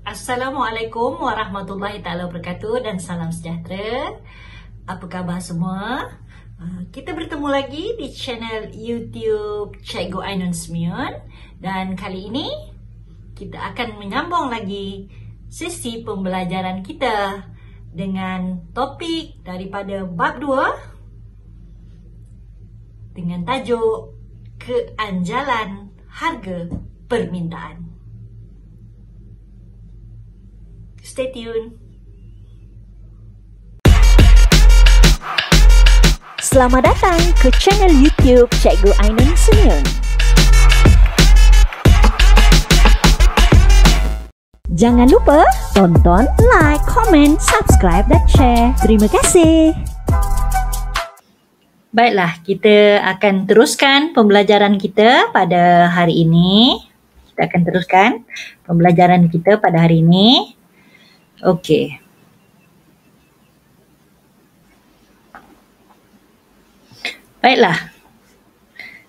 Assalamualaikum warahmatullahi taala wabarakatuh dan salam sejahtera. Apa khabar semua? Kita bertemu lagi di channel YouTube Cikgu Ainun Semion dan kali ini kita akan menyambung lagi sesi pembelajaran kita dengan topik daripada bab 2 dengan tajuk Keanjalan Harga Permintaan. Stay tuned. Selamat datang ke channel YouTube Cikgu Ainun Semion. Jangan lupa tonton, like, komen, subscribe dan share. Terima kasih. Baiklah, kita akan teruskan pembelajaran kita pada hari ini. Kita akan teruskan pembelajaran kita pada hari ini. Okey. Baiklah.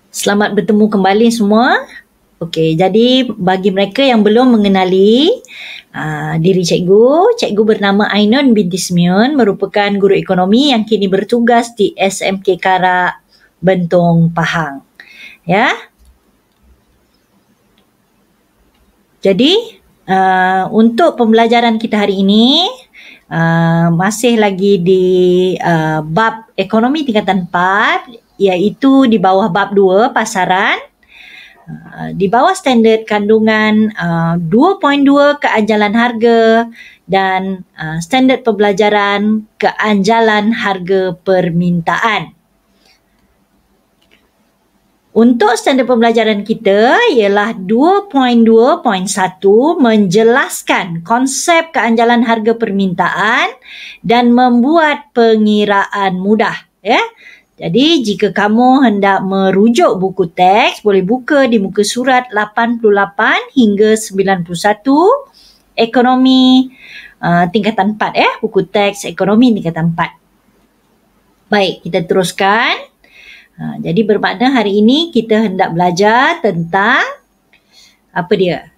Selamat bertemu kembali semua. Okey, jadi bagi mereka yang belum mengenali diri cikgu bernama Ainun binti Semion, merupakan guru ekonomi yang kini bertugas di SMK Karak, Bentong, Pahang. Ya. Jadi untuk pembelajaran kita hari ini masih lagi di bab ekonomi tingkatan 4, iaitu di bawah bab 2 pasaran, di bawah standard kandungan 2.2 keanjalan harga dan standard pembelajaran keanjalan harga permintaan. Untuk standard pembelajaran kita ialah 2.2.1 menjelaskan konsep keanjalan harga permintaan dan membuat pengiraan mudah. Ya. Jadi jika kamu hendak merujuk buku teks, boleh buka di muka surat 88 hingga 91 ekonomi tingkatan 4. Buku teks ekonomi tingkatan 4. Baik, kita teruskan. Jadi bermakna hari ini kita hendak belajar tentang apa dia?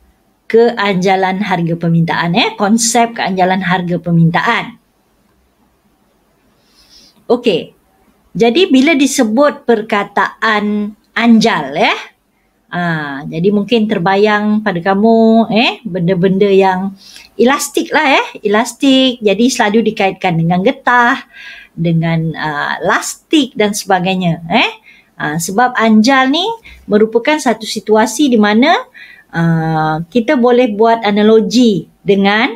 Keanjalan harga permintaan, konsep keanjalan harga permintaan. Okey. Jadi bila disebut perkataan anjal, jadi mungkin terbayang pada kamu benda-benda yang elastik lah, elastik. Jadi selalu dikaitkan dengan getah, dengan lastik dan sebagainya. Sebab anjal ni merupakan satu situasi di mana kita boleh buat analogi dengan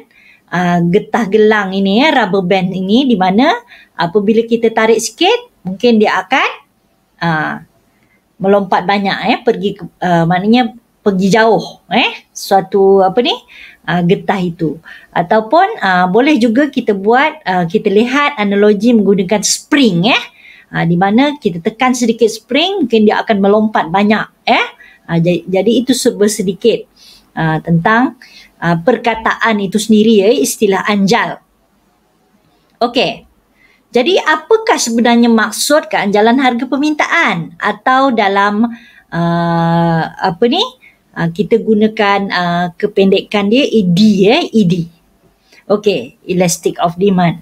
getah gelang ini, rubber band ini, di mana apabila kita tarik sikit, mungkin dia akan melompat banyak, maknanya pergi jauh, suatu getah itu. Ataupun boleh juga kita buat, kita lihat analogi menggunakan spring, di mana kita tekan sedikit spring, mungkin dia akan melompat banyak, jadi itu sedikit tentang perkataan itu sendiri, istilah anjal. Okey. Jadi apakah sebenarnya maksud keanjalan harga permintaan, atau dalam kita gunakan kependekan dia ED, ED. Okey, elastic of demand,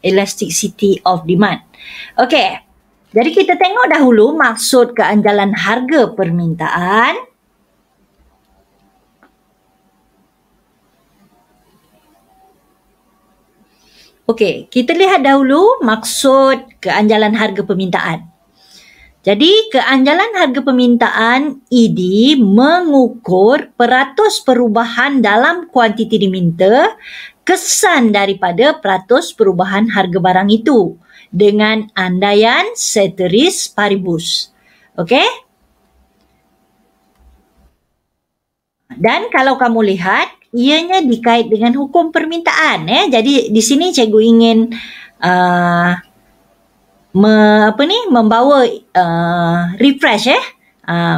elasticity of demand. Okey. Jadi kita tengok dahulu maksud keanjalan harga permintaan. Okey, kita lihat dahulu maksud keanjalan harga permintaan. Jadi, keanjalan harga permintaan ED mengukur peratus perubahan dalam kuantiti diminta kesan daripada peratus perubahan harga barang itu dengan andaian ceteris paribus. Okey? Dan kalau kamu lihat, ianya dikait dengan hukum permintaan. Jadi di sini cikgu ingin membawa refresh,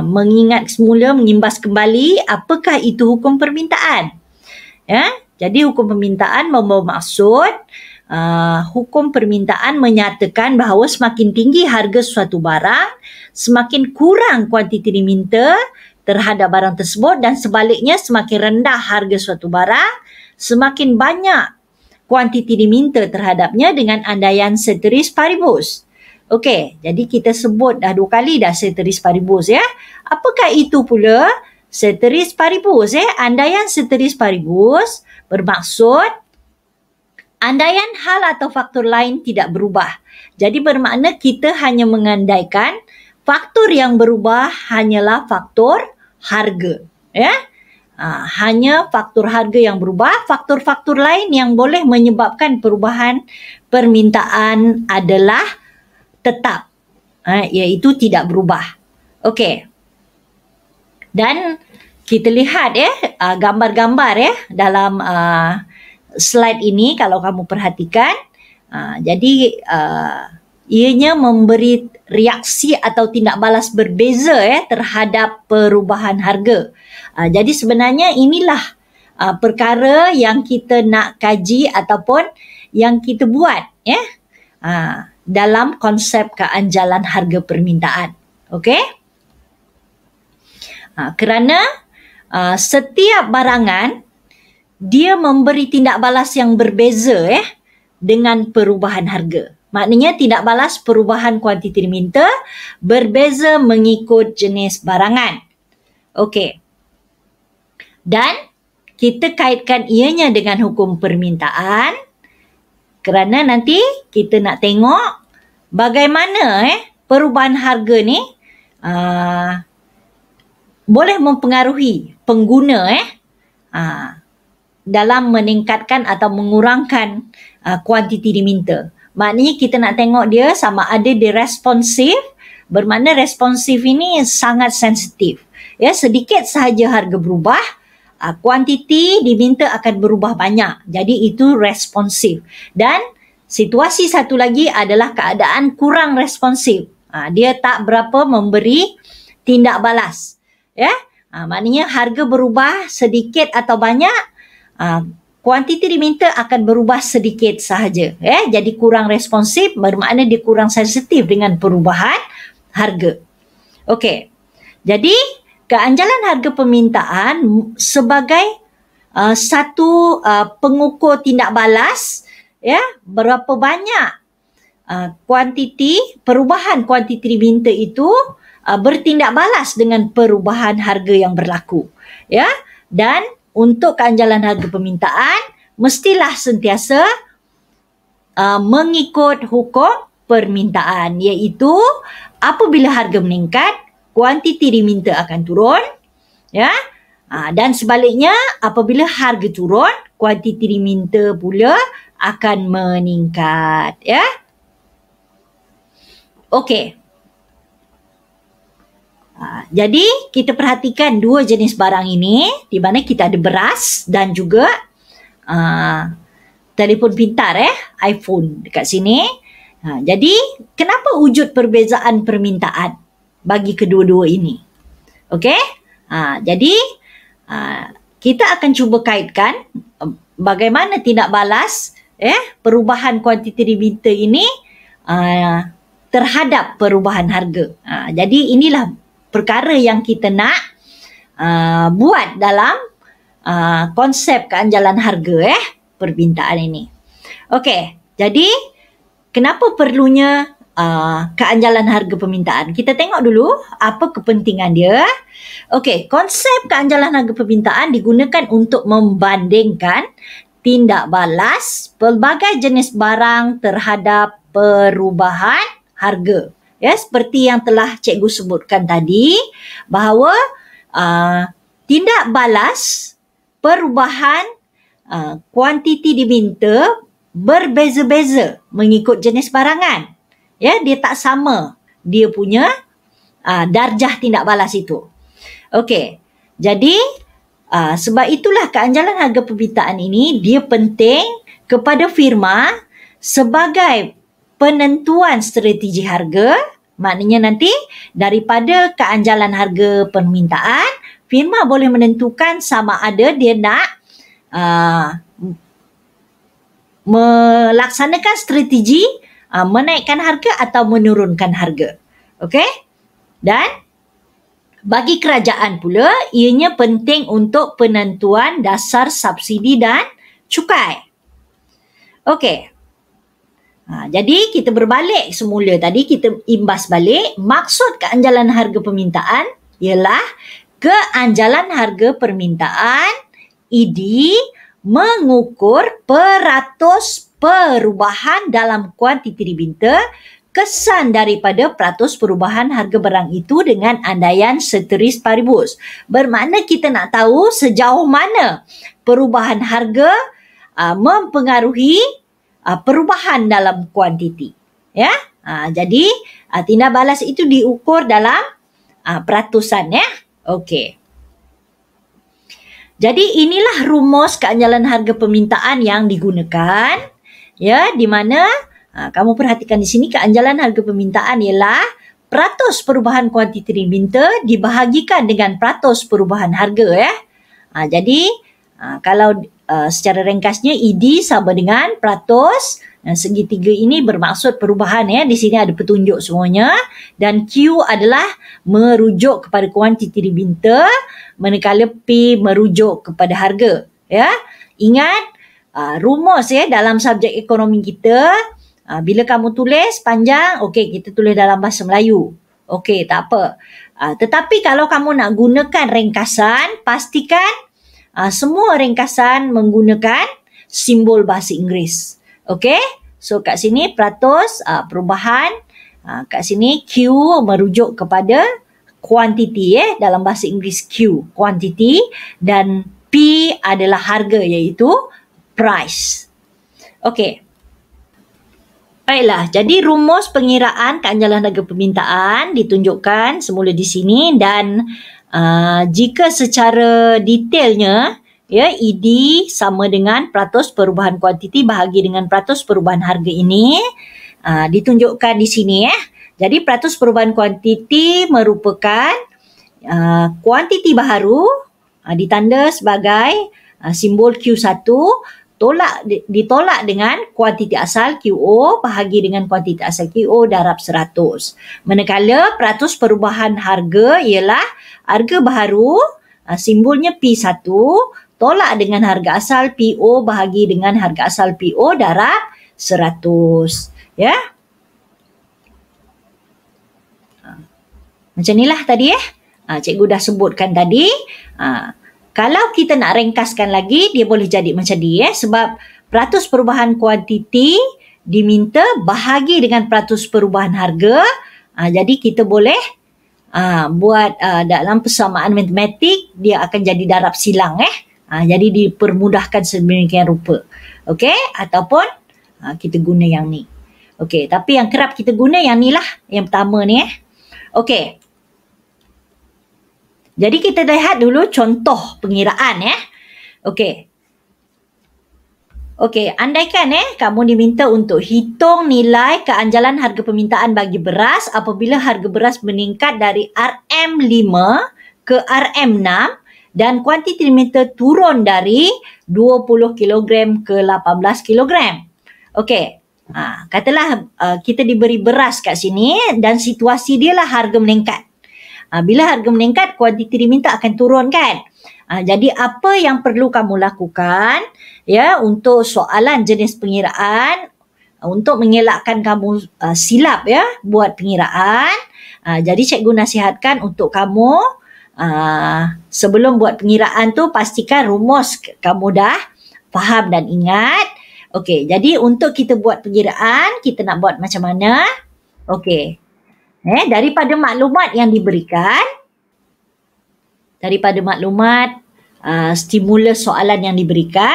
mengingat semula, mengimbas kembali apakah itu hukum permintaan. Jadi hukum permintaan membawa maksud hukum permintaan menyatakan bahawa semakin tinggi harga suatu barang, semakin kurang kuantiti diminta terhadap barang tersebut, dan sebaliknya semakin rendah harga suatu barang, semakin banyak kuantiti diminta terhadapnya dengan andaian ceteris paribus. Okey, jadi kita sebut dah 2 kali dah ceteris paribus ya. Apakah itu pula ceteris paribus Andaian ceteris paribus bermaksud andaian hal atau faktor lain tidak berubah. Jadi bermakna kita hanya mengandaikan faktor yang berubah hanyalah faktor harga. Ya? Hanya faktor harga yang berubah. Faktor-faktor lain yang boleh menyebabkan perubahan permintaan adalah tetap. Iaitu tidak berubah. Okey. Dan kita lihat gambar-gambar dalam slide ini kalau kamu perhatikan. Jadi ianya memberi reaksi atau tindak balas berbeza terhadap perubahan harga. Jadi sebenarnya inilah perkara yang kita nak kaji ataupun yang kita buat dalam konsep keanjalan harga permintaan. Okey? Kerana setiap barangan dia memberi tindak balas yang berbeza dengan perubahan harga. Maknanya tindak balas perubahan kuantiti diminta berbeza mengikut jenis barangan. Okey. Dan kita kaitkan ianya dengan hukum permintaan kerana nanti kita nak tengok bagaimana perubahan harga ni boleh mempengaruhi pengguna dalam meningkatkan atau mengurangkan kuantiti diminta. Maknanya kita nak tengok dia sama ada dia responsif, bermakna responsif ini sangat sensitif. Sedikit sahaja harga berubah, kuantiti diminta akan berubah banyak. Jadi itu responsif. Dan situasi satu lagi adalah keadaan kurang responsif. Dia tak berapa memberi tindak balas. Maknanya harga berubah sedikit atau banyak, kuantiti diminta akan berubah sedikit sahaja. Jadi kurang responsif bermakna dia kurang sensitif dengan perubahan harga. Okey. Jadi keanjalan harga permintaan sebagai satu pengukur tindak balas berapa banyak perubahan kuantiti diminta itu bertindak balas dengan perubahan harga yang berlaku. Dan untuk keanjalan harga permintaan mestilah sentiasa mengikut hukum permintaan, iaitu apabila harga meningkat, kuantiti diminta akan turun, dan sebaliknya apabila harga turun, kuantiti diminta pula akan meningkat. Okey. Jadi kita perhatikan 2 jenis barang ini di mana kita ada beras dan juga telefon pintar iPhone dekat sini. Jadi kenapa wujud perbezaan permintaan bagi kedua-dua ini? Okey? Jadi kita akan cuba kaitkan bagaimana tindak balas perubahan kuantiti diminta ini terhadap perubahan harga. Jadi inilah perkara yang kita nak buat dalam konsep keanjalan harga permintaan ini. Okey, jadi kenapa perlunya keanjalan harga permintaan? Kita tengok dulu apa kepentingan dia. Okey, konsep keanjalan harga permintaan digunakan untuk membandingkan tindak balas pelbagai jenis barang terhadap perubahan harga. Seperti yang telah cikgu sebutkan tadi, bahawa tindak balas perubahan kuantiti diminta berbeza-beza mengikut jenis barangan. Dia tak sama dia punya darjah tindak balas itu. Okey. Jadi sebab itulah keanjalan harga permintaan ini dia penting kepada firma sebagai penentuan strategi harga. Maknanya nanti daripada keanjalan harga permintaan, firma boleh menentukan sama ada dia nak melaksanakan strategi menaikkan harga atau menurunkan harga. Okey? Dan bagi kerajaan pula, ianya penting untuk penentuan dasar subsidi dan cukai. Okey. Jadi kita berbalik semula tadi, kita imbas balik. Maksud keanjalan harga permintaan ialah keanjalan harga permintaan ED mengukur peratus perubahan dalam kuantiti diminta kesan daripada peratus perubahan harga barang itu dengan andaian seteris paribus. Bermakna kita nak tahu sejauh mana perubahan harga mempengaruhi perubahan dalam kuantiti. Ya. Jadi tindak balas itu diukur dalam peratusan, ya. Okey. Jadi inilah rumus keanjalan harga permintaan yang digunakan, ya, di mana kamu perhatikan di sini keanjalan harga permintaan ialah peratus perubahan kuantiti diminta dibahagikan dengan peratus perubahan harga, ya. Jadi kalau secara ringkasnya ED sama dengan peratus. Segitiga ini bermaksud perubahan, ya. Di sini ada petunjuk semuanya, dan Q adalah merujuk kepada kuantiti diminta, manakala P merujuk kepada harga, ya. Ingat rumus, ya, dalam subjek ekonomi kita, bila kamu tulis panjang, okey, kita tulis dalam bahasa Melayu. Okey, tak apa. Tetapi kalau kamu nak gunakan ringkasan, pastikan semua ringkasan menggunakan simbol bahasa Inggeris. Okey, so kat sini peratus perubahan, kat sini Q merujuk kepada kuantiti, dalam bahasa Inggeris Q, kuantiti, dan P adalah harga, iaitu price. Okey. Baiklah, jadi rumus pengiraan keanjalan harga permintaan ditunjukkan semula di sini, dan jika secara detailnya, ya, ED sama dengan peratus perubahan kuantiti bahagi dengan peratus perubahan harga ini ditunjukkan di sini, ya. Jadi peratus perubahan kuantiti merupakan kuantiti baharu ditanda sebagai simbol Q1 ditolak dengan kuantiti asal QO bahagi dengan kuantiti asal QO darab 100. Manakala peratus perubahan harga ialah harga baharu, simbolnya P1 tolak dengan harga asal PO bahagi dengan harga asal PO darab 100. Ya. Macam inilah tadi, cikgu dah sebutkan tadi. Kalau kita nak ringkaskan lagi, dia boleh jadi macam ni, sebab peratus perubahan kuantiti diminta bahagi dengan peratus perubahan harga. Jadi kita boleh buat dalam persamaan matematik, dia akan jadi darab silang, jadi dipermudahkan sedemikian rupa. Okey, ataupun kita guna yang ni. Okey, tapi yang kerap kita guna yang ni lah, yang pertama ni. Okey. Jadi kita lihat dulu contoh pengiraan, ya. Okey. Okey, andaikan kamu diminta untuk hitung nilai keanjalan harga permintaan bagi beras apabila harga beras meningkat dari RM5 ke RM6 dan kuantiti diminta turun dari 20 kg ke 18 kg. Okey. Katalah kita diberi beras kat sini dan situasi dia lah harga meningkat. Bila harga meningkat, kuantiti diminta akan turun, kan? Jadi apa yang perlu kamu lakukan, ya, untuk soalan jenis pengiraan, untuk mengelakkan kamu silap, ya, buat pengiraan. Jadi cikgu nasihatkan untuk kamu sebelum buat pengiraan tu pastikan rumus kamu dah faham dan ingat. Okey, jadi untuk kita buat pengiraan, kita nak buat macam mana? Okey. Daripada maklumat yang diberikan, daripada maklumat stimulus soalan yang diberikan,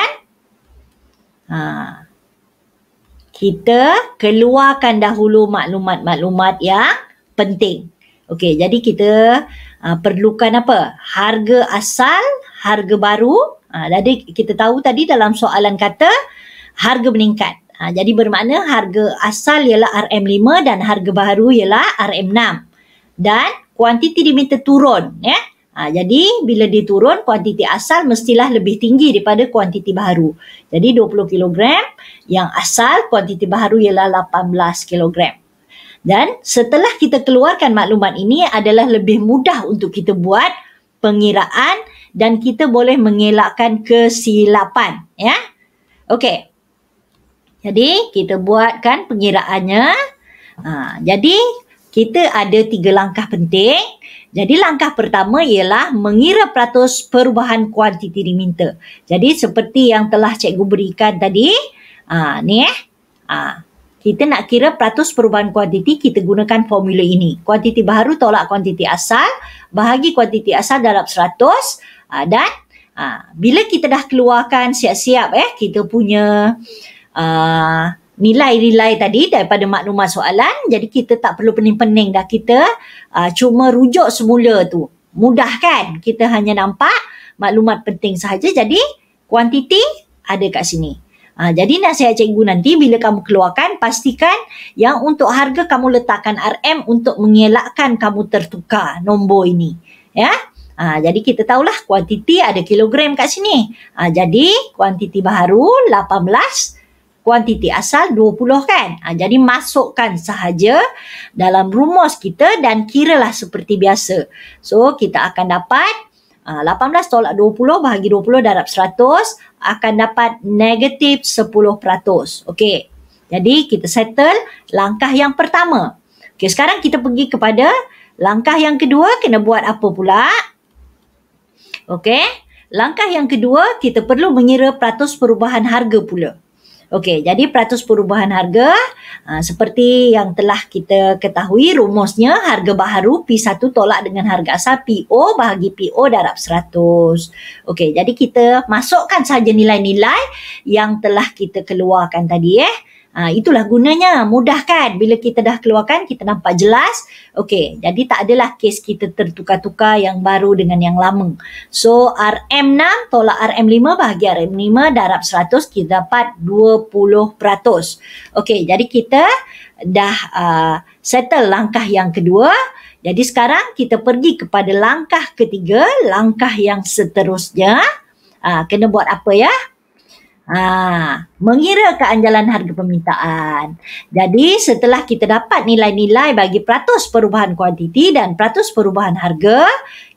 kita keluarkan dahulu maklumat-maklumat yang penting. Okey, jadi kita perlukan apa? Harga asal, harga baru. Jadi kita tahu tadi dalam soalan kata harga meningkat. Jadi bermakna harga asal ialah RM5 dan harga baru ialah RM6. Dan kuantiti diminta turun, ya. Jadi bila dia turun, kuantiti asal mestilah lebih tinggi daripada kuantiti baru. Jadi 20 kg, yang asal kuantiti baru ialah 18 kg. Dan setelah kita keluarkan maklumat ini adalah lebih mudah untuk kita buat pengiraan dan kita boleh mengelakkan kesilapan, ya. Okey. Jadi kita buatkan pengiraannya. Jadi kita ada 3 langkah penting. Jadi langkah pertama ialah mengira peratus perubahan kuantiti diminta. Jadi seperti yang telah cikgu berikan tadi, kita nak kira peratus perubahan kuantiti, kita gunakan formula ini. Kuantiti baharu tolak kuantiti asal, bahagi kuantiti asal darab 100, dan bila kita dah keluarkan siap-siap kita punya nilai-nilai tadi daripada maklumat soalan, jadi kita tak perlu pening-pening dah, kita cuma rujuk semula tu. Mudah kan? Kita hanya nampak maklumat penting sahaja, jadi kuantiti ada kat sini. Jadi nasihat cikgu nanti bila kamu keluarkan, pastikan yang untuk harga kamu letakkan RM untuk mengelakkan kamu tertukar nombor ini. Ya. Jadi kita tahulah kuantiti ada kilogram kat sini. Jadi kuantiti baharu 18, kuantiti asal 20 kan. Jadi masukkan sahaja dalam rumus kita dan kiralah seperti biasa. So kita akan dapat 18 tolak 20 bahagi 20 darab 100 akan dapat negatif 10%. Okey. Jadi kita settle langkah yang pertama. Okey, sekarang kita pergi kepada langkah yang kedua. Kena buat apa pula? Okey. Langkah yang kedua kita perlu mengira peratus perubahan harga pula. Okey, jadi peratus perubahan harga seperti yang telah kita ketahui rumusnya, harga baharu P1 tolak dengan harga asal PO bahagi PO darab 100. Okey, jadi kita masukkan saja nilai-nilai yang telah kita keluarkan tadi. Itulah gunanya, mudah kan? Bila kita dah keluarkan, kita nampak jelas. Okey, jadi tak adalah kes kita tertukar-tukar yang baru dengan yang lama. So, RM6 tolak RM5 bahagi RM5 darab 100, kita dapat 20%. Okey, jadi kita dah settle langkah yang kedua. Jadi sekarang kita pergi kepada langkah ketiga, langkah yang seterusnya. Kena buat apa ya? Mengira keanjalan harga permintaan. Jadi setelah kita dapat nilai-nilai bagi peratus perubahan kuantiti dan peratus perubahan harga,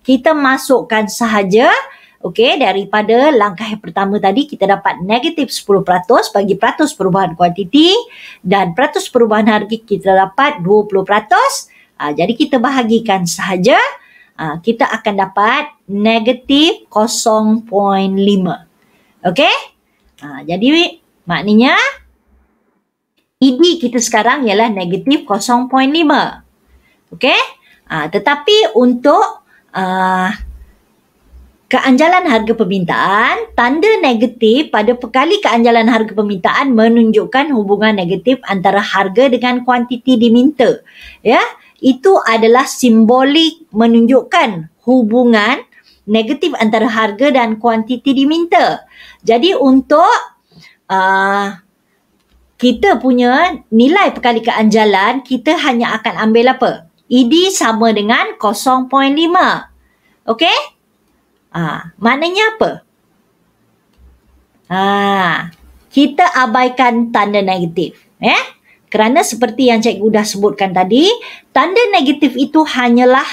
kita masukkan sahaja. Okey, daripada langkah yang pertama tadi kita dapat negatif 10% bagi peratus perubahan kuantiti dan peratus perubahan harga kita dapat 20%. Jadi kita bahagikan sahaja, kita akan dapat negatif 0.5. Okey? Jadi maknanya ED kita sekarang ialah negatif 0.5. Okey? Tetapi untuk keanjalan harga permintaan, tanda negatif pada pekali keanjalan harga permintaan menunjukkan hubungan negatif antara harga dengan kuantiti diminta. Ya, itu adalah simbolik menunjukkan hubungan negatif antara harga dan kuantiti diminta. Jadi untuk kita punya nilai pekali keanjalan, kita hanya akan ambil apa? ED sama dengan 0.5. Okey? Maknanya apa? Kita abaikan tanda negatif. Kerana seperti yang cikgu dah sebutkan tadi, tanda negatif itu hanyalah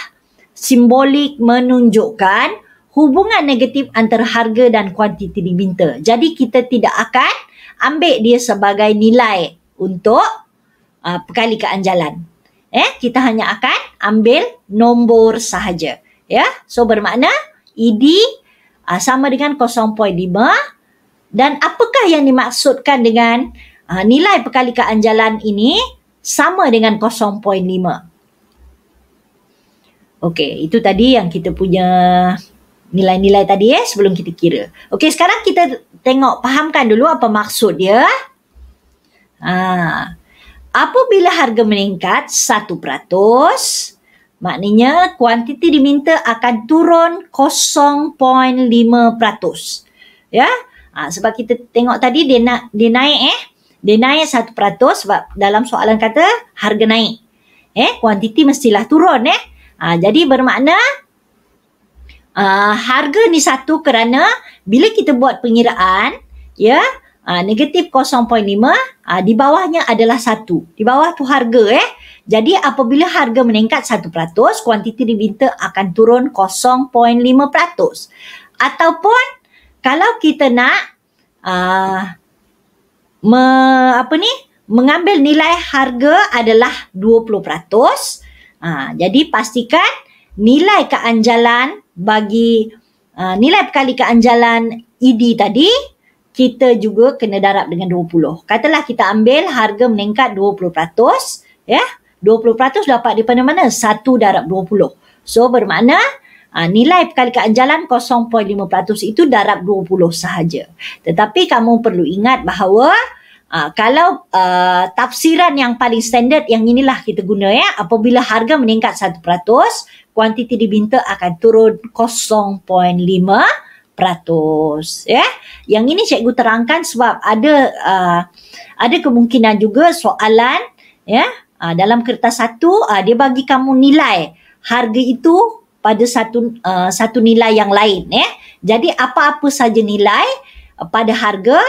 simbolik menunjukkan hubungan negatif antara harga dan kuantiti diminta. Jadi kita tidak akan ambil dia sebagai nilai untuk pekali keanjalan. Kita hanya akan ambil nombor sahaja. Ya, so bermakna ED sama dengan 0.5 dan apakah yang dimaksudkan dengan nilai pekali keanjalan ini sama dengan 0.5. Okey, itu tadi yang kita punya nilai-nilai tadi sebelum kita kira. Okey, sekarang kita tengok, fahamkan dulu apa maksud dia. Apabila harga meningkat 1%, maknanya kuantiti diminta akan turun 0.5%. Ya, sebab kita tengok tadi dia naik dia naik 1% sebab dalam soalan kata harga naik. Kuantiti mestilah turun. Jadi bermakna harga ni 1 kerana bila kita buat pengiraan, ya, negatif 0.5, di bawahnya adalah 1. Di bawah tu harga. Jadi apabila harga meningkat 1%, kuantiti diminta akan turun 0.5%. Ataupun kalau kita nak mengambil nilai harga adalah 20%. Jadi pastikan nilai keanjalan bagi nilai perkali keanjalan ED tadi kita juga kena darab dengan 20. Katalah kita ambil harga meningkat 20%, ya. 20% dapat daripada mana? 1 darab 20. So bermakna nilai perkali keanjalan 0.5% itu darab 20 sahaja. Tetapi kamu perlu ingat bahawa kalau tafsiran yang paling standard yang inilah kita guna, ya. Apabila harga meningkat 1%, kuantiti diminta akan turun 0.5%, ya. Yang ini cikgu terangkan sebab ada kemungkinan juga soalan, ya, dalam kertas satu dia bagi kamu nilai harga itu pada satu nilai yang lain, ya. Jadi apa-apa saja nilai pada harga,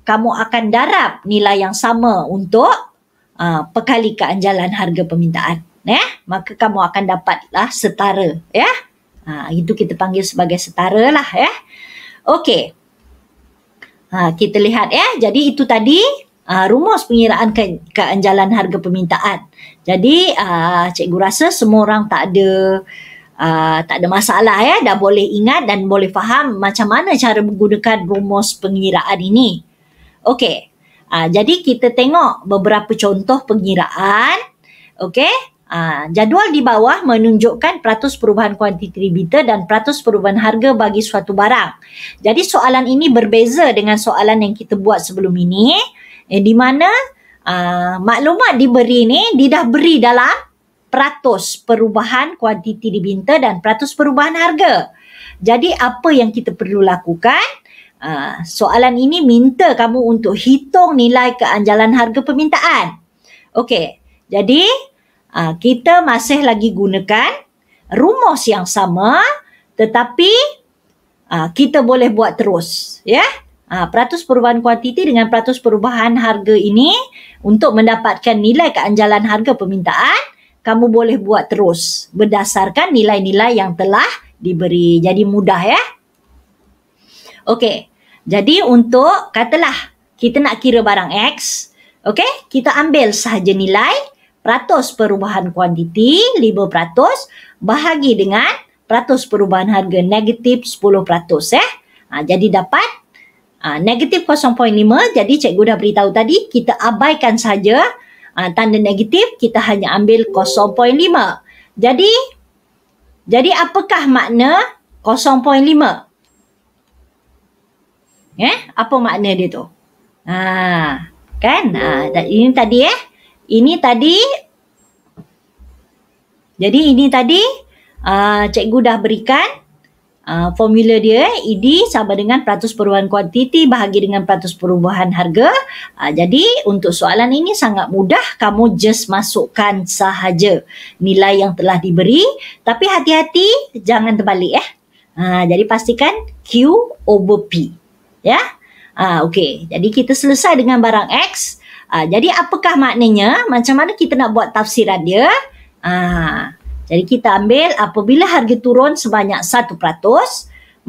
kamu akan darab nilai yang sama untuk perkali keanjalan harga permintaan, ya. Maka kamu akan dapatlah setara, ya. Itu kita panggil sebagai setara lah, ya. Okey. Kita lihat, ya. Jadi itu tadi rumus pengiraan keanjalan harga permintaan. Jadi cikgu rasa semua orang tak ada masalah, ya. Dah boleh ingat dan boleh faham macam mana cara menggunakan rumus pengiraan ini. Okey. Jadi kita tengok beberapa contoh pengiraan. Okey. Jadual di bawah menunjukkan peratus perubahan kuantiti diminta dan peratus perubahan harga bagi suatu barang. Jadi soalan ini berbeza dengan soalan yang kita buat sebelum ini, di mana maklumat diberi ni dia dah beri dalam peratus perubahan kuantiti diminta dan peratus perubahan harga. Jadi apa yang kita perlu lakukan? Soalan ini minta kamu untuk hitung nilai keanjalan harga permintaan. Okey, jadi kita masih lagi gunakan rumus yang sama, tetapi kita boleh buat terus, ya. Peratus perubahan kuantiti dengan peratus perubahan harga ini untuk mendapatkan nilai keanjalan harga permintaan, kamu boleh buat terus berdasarkan nilai-nilai yang telah diberi. Jadi mudah, ya. Okey. Jadi untuk katalah kita nak kira barang X, okey, kita ambil sahaja nilai peratus perubahan kuantiti 5% bahagi dengan peratus perubahan harga negatif 10%, ya. Jadi dapat negatif 0.5. Jadi cikgu dah beritahu tadi kita abaikan saja tanda negatif, kita hanya ambil 0.5. Jadi apakah makna 0.5? Apa makna dia tu? Kan? Ini tadi, ini tadi. Jadi ini tadi cikgu dah berikan formula dia, ED sama dengan peratus perubahan kuantiti bahagi dengan peratus perubahan harga. Jadi untuk soalan ini sangat mudah, kamu just masukkan sahaja nilai yang telah diberi, tapi hati-hati jangan terbalik, ya. Jadi pastikan Q over P. Ya, okey. Jadi kita selesai dengan barang X. Jadi apakah maknanya? Macam mana kita nak buat tafsiran dia? Jadi kita ambil apabila harga turun sebanyak 1%,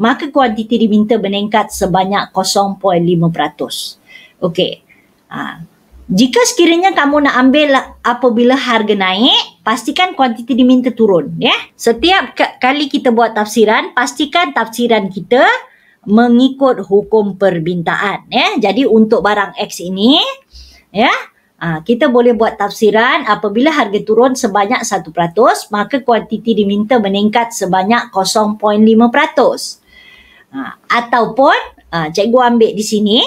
maka kuantiti diminta meningkat sebanyak 0.5%. Okey. Jika sekiranya kamu nak ambil apabila harga naik, pastikan kuantiti diminta turun, ya. Setiap kali kita buat tafsiran, pastikan tafsiran kita mengikut hukum permintaan, ya. Jadi untuk barang X ini, ya, kita boleh buat tafsiran apabila harga turun sebanyak 1%, maka kuantiti diminta meningkat sebanyak 0.5%. Ataupun cikgu ambil di sini,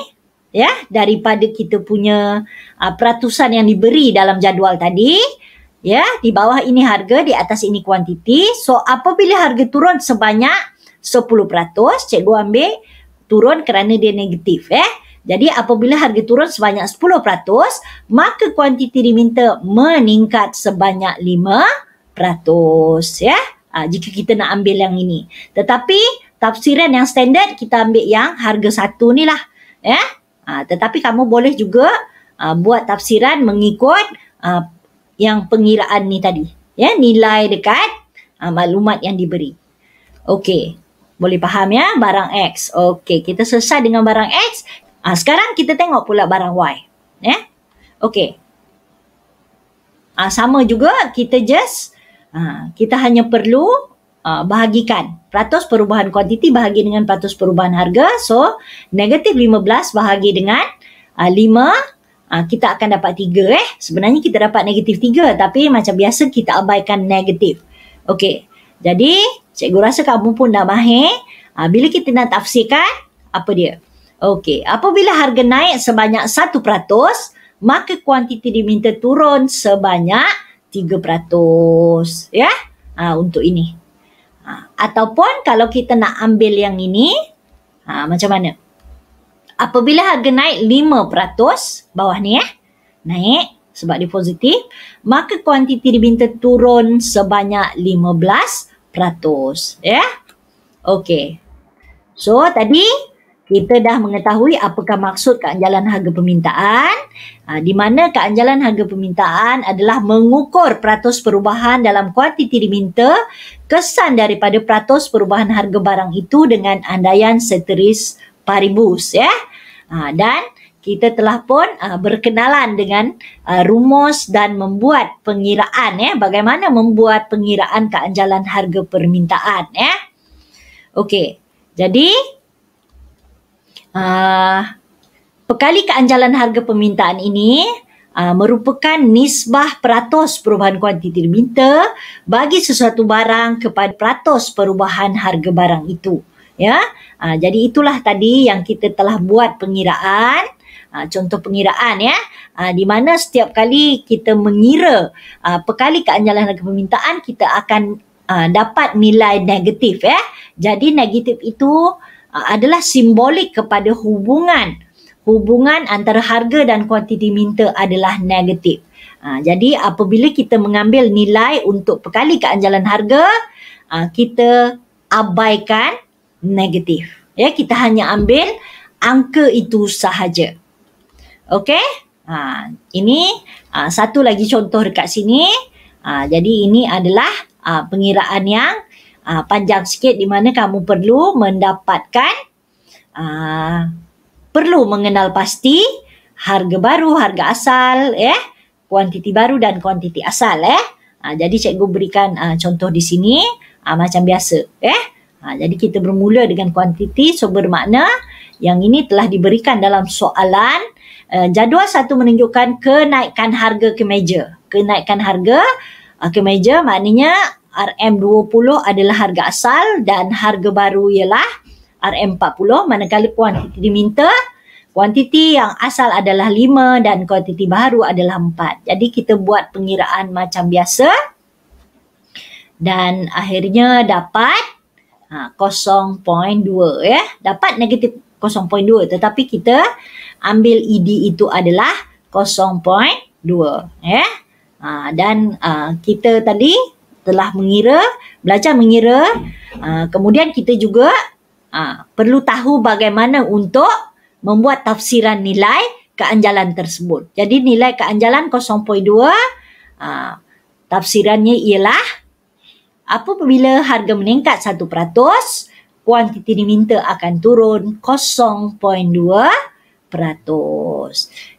ya, daripada kita punya peratusan yang diberi dalam jadual tadi, ya, di bawah ini harga, di atas ini kuantiti. So apabila harga turun sebanyak 10%, cikgu ambil turun kerana dia negatif, ya. Jadi apabila harga turun sebanyak 10%, maka kuantiti diminta meningkat sebanyak 5%, ya. Jika kita nak ambil yang ini. Tetapi tafsiran yang standard kita ambil yang harga satu ni lah, ya. Tetapi kamu boleh juga buat tafsiran mengikut yang pengiraan ni tadi, ya, nilai dekat maklumat yang diberi. Okey. Boleh faham, ya, barang X. Okey, kita selesai dengan barang X. Sekarang kita tengok pula barang Y. Okey. Sama juga kita kita hanya perlu bahagikan peratus perubahan kuantiti bahagi dengan peratus perubahan harga. So negatif 15 bahagi dengan 5, kita akan dapat 3. Sebenarnya kita dapat negatif 3, tapi macam biasa kita abaikan negatif. Okey, jadi cikgu rasa kamu pun dah mahir. Bila kita nak tafsirkan, apa dia? Okey, apabila harga naik sebanyak 1%, maka kuantiti diminta turun sebanyak 3%. Ya, untuk ini. Ataupun kalau kita nak ambil yang ini, macam mana? Apabila harga naik 5%, bawah ni naik sebab dia positif, maka kuantiti diminta turun sebanyak 15%. Ya. Okey. So tadi kita dah mengetahui apakah maksud keanjalan harga permintaan, di mana keanjalan harga permintaan adalah mengukur peratus perubahan dalam kuantiti diminta, kesan daripada peratus perubahan harga barang itu dengan andaian seteris paribus. Ya. Dan kita telah pun berkenalan dengan rumus dan membuat pengiraan. Bagaimana membuat pengiraan keanjalan harga permintaan. Okey, jadi pekali keanjalan harga permintaan ini merupakan nisbah peratus perubahan kuantiti diminta bagi sesuatu barang kepada peratus perubahan harga barang itu. Ya, jadi itulah tadi yang kita telah buat pengiraan. Contoh pengiraan di mana setiap kali kita mengira pekali keanjalan harga permintaan, kita akan dapat nilai negatif. Jadi negatif itu adalah simbolik kepada hubungan antara harga dan kuantiti minta adalah negatif. Jadi apabila kita mengambil nilai untuk pekali keanjalan harga, kita abaikan negatif. Kita hanya ambil angka itu sahaja. Okey? Ini satu lagi contoh dekat sini. Jadi ini adalah pengiraan yang panjang sikit, di mana kamu perlu mendapatkan perlu mengenal pasti harga baru, harga asal, kuantiti baru dan kuantiti asal. Jadi cikgu berikan contoh di sini macam biasa. Jadi kita bermula dengan kuantiti, so bermakna yang ini telah diberikan dalam soalan. Jadual 1 menunjukkan kenaikan harga kemeja. Kenaikan harga kemeja maknanya RM20 adalah harga asal dan harga baru ialah RM40, manakala kuantiti diminta, kuantiti yang asal adalah 5 dan kuantiti baru adalah 4. Jadi kita buat pengiraan macam biasa dan akhirnya dapat 0.2. Dapat negatif 0.2, tetapi kita ambil ED itu adalah 0.2. Dan kita tadi telah belajar mengira. Kemudian kita juga perlu tahu bagaimana untuk membuat tafsiran nilai keanjalan tersebut. Jadi nilai keanjalan 0.2, tafsirannya ialah apabila harga meningkat 1%, kuantiti diminta akan turun 0.2%.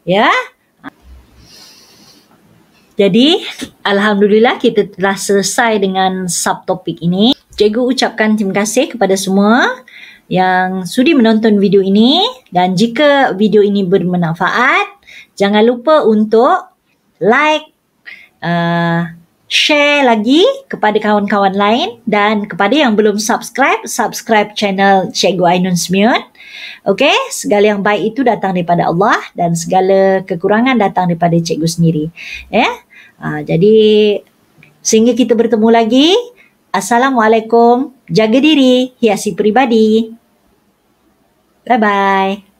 Ya. Jadi, alhamdulillah kita telah selesai dengan subtopik ini. Cikgu ucapkan terima kasih kepada semua yang sudi menonton video ini, dan jika video ini bermanfaat, jangan lupa untuk like, share lagi kepada kawan-kawan lain, dan kepada yang belum subscribe channel Cikgu Ainun Semion. Okey, segala yang baik itu datang daripada Allah dan segala kekurangan datang daripada cikgu sendiri. Jadi sehingga kita bertemu lagi. Assalamualaikum. Jaga diri, hiasi peribadi. Bye-bye.